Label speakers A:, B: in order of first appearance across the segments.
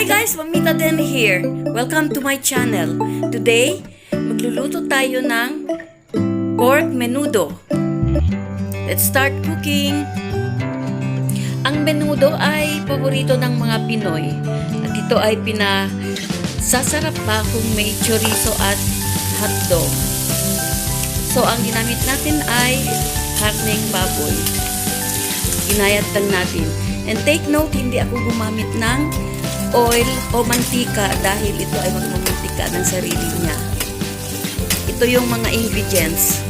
A: Hi guys, Mamita din here. Welcome to my channel. Today, magluluto tayo ng pork menudo. Let's start cooking. Ang menudo ay paborito ng mga Pinoy. At ito ay pinasasarap pa kung may chorizo at hotdog. So, ang ginamit natin ay karneng baboy. Inayat lang natin. And take note, hindi ako gumamit ng oil o mantika dahil ito ay magmamantika ng sarili niya. Ito yung mga ingredients.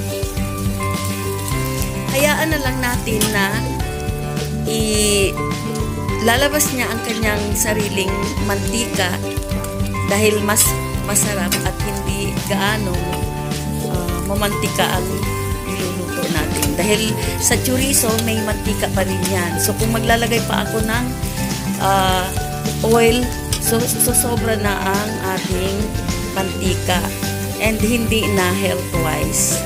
A: Hayaan na lang natin na lalabas niya ang kanyang sariling mantika dahil mas masarap at hindi gaano mamantika ang niluluto natin. Dahil sa chorizo may mantika pa rin yan. So kung maglalagay pa ako ng oil, so sobra na ang ating mantika and hindi na health-wise.